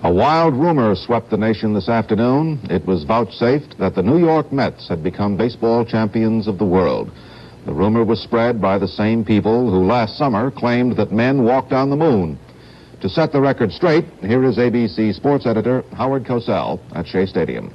A wild rumor swept the nation this afternoon. It was vouchsafed that the New York Mets had become baseball champions of the world. The rumor was spread by the same people who last summer claimed that men walked on the moon. To set the record straight, here is ABC sports editor Howard Cosell at Shea Stadium.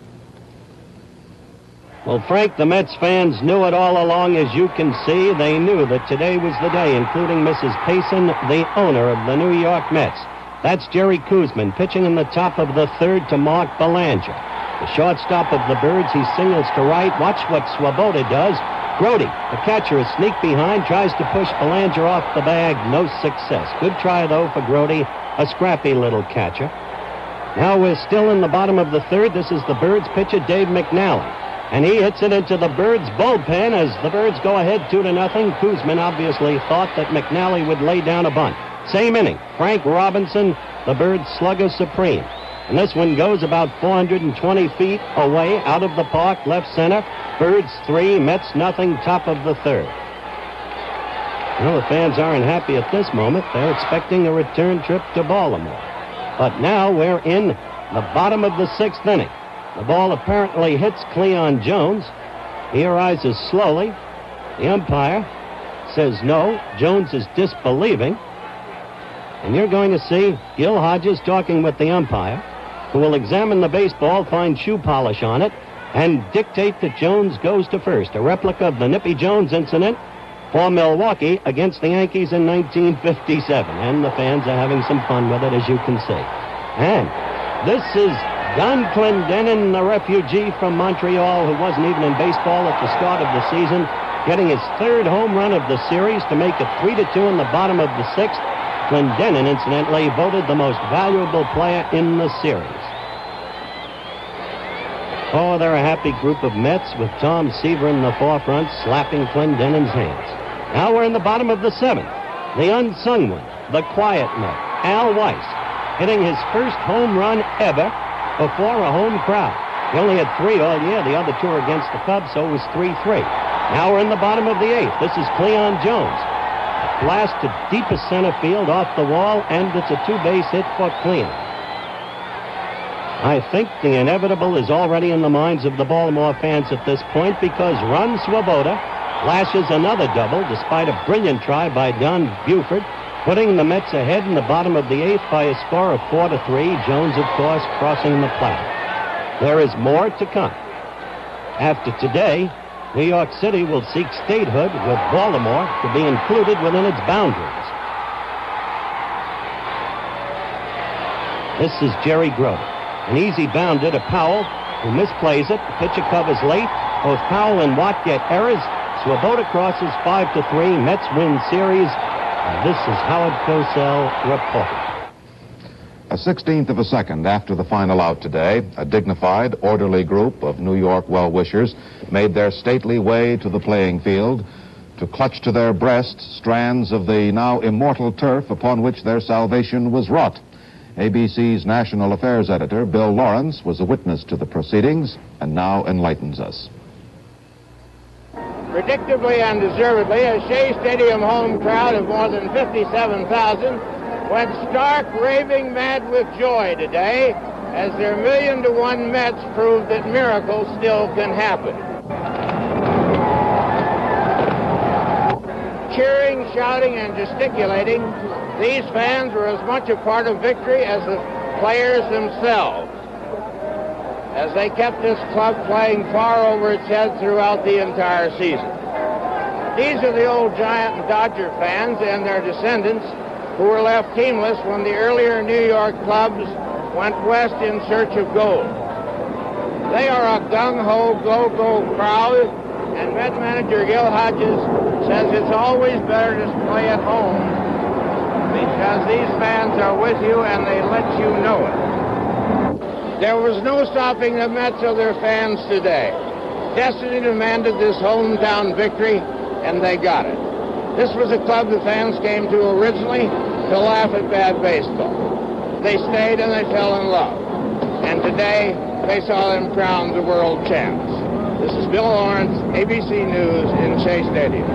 Well, Frank, the Mets fans knew it all along, as you can see. They knew that today was the day, including Mrs. Payson, the owner of the New York Mets. That's Jerry Koosman pitching in the top of the third to Mark Belanger. The shortstop of the Birds, he singles to right. Watch what Swoboda does. Grody, the catcher, is sneak behind, tries to push Belanger off the bag. No success. Good try, though, for Grody, a scrappy little catcher. Now we're still in the bottom of the third. This is the Birds pitcher, Dave McNally. And he hits it into the Birds bullpen as the Birds go ahead 2-0. Koosman obviously thought that McNally would lay down a bunt. Same inning, Frank Robinson, the Birds slugger supreme. And this one goes about 420 feet away, out of the park, left center. Birds 3, Mets nothing, top of the third. Well, the fans aren't happy at this moment. They're expecting a return trip to Baltimore. But now we're in the bottom of the sixth inning. The ball apparently hits Cleon Jones. He arises slowly. The umpire says no. Jones is disbelieving. And you're going to see Gil Hodges talking with the umpire, who will examine the baseball, find shoe polish on it, and dictate that Jones goes to first. A replica of the Nippy Jones incident for Milwaukee against the Yankees in 1957. And the fans are having some fun with it, as you can see. And this is Don Clendenin, the refugee from Montreal, who wasn't even in baseball at the start of the season, getting his third home run of the series to make it 3-2 in the bottom of the sixth. Clendenin, incidentally, voted the most valuable player in the series. Oh, they're a happy group of Mets with Tom Seaver in the forefront slapping Clendenin's hands. Now we're in the bottom of the seventh. The unsung one, the quiet Met, Al Weiss, hitting his first home run ever before a home crowd. He only had 3 all year. The other 2 were against the Cubs, so it was 3-3. Now we're in the bottom of the eighth. This is Cleon Jones. Blast to deepest center field off the wall, and it's a 2-base hit for Cleon. I think the inevitable is already in the minds of the Baltimore fans at this point, because Ron Swoboda lashes another double despite a brilliant try by Don Buford, putting the Mets ahead in the bottom of the eighth by a score of 4-3. Jones, of course, crossing the plate. There is more to come. After today, New York City will seek statehood, with Baltimore to be included within its boundaries. This is Jerry Grody. An easy bounder to Powell, who misplays it. The pitcher covers late. Both Powell and Watt get errors. Swoboda crosses 5-3. Mets win series. And this is Howard Cosell reporting. A 16th of a second after the final out today, a dignified, orderly group of New York well-wishers made their stately way to the playing field to clutch to their breasts strands of the now immortal turf upon which their salvation was wrought. ABC's national affairs editor, Bill Lawrence, was a witness to the proceedings and now enlightens us. Predictably and deservedly, a Shea Stadium home crowd of more than 57,000 went stark raving mad with joy today as their 1,000,000-to-1 Mets proved that miracles still can happen. Cheering, shouting, and gesticulating, these fans were as much a part of victory as the players themselves, as they kept this club playing far over its head throughout the entire season. These are the old Giant and Dodger fans and their descendants who were left teamless when the earlier New York clubs went west in search of gold. They are a gung-ho, go-go crowd, and Met manager Gil Hodges says it's always better to play at home because these fans are with you and they let you know it. There was no stopping the Mets or their fans today. Destiny demanded this hometown victory, and they got it. This was a club the fans came to originally to laugh at bad baseball. They stayed and they fell in love. And today, they saw them crowned the world champs. This is Bill Lawrence, ABC News in Shea Stadium.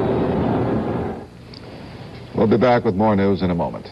We'll be back with more news in a moment.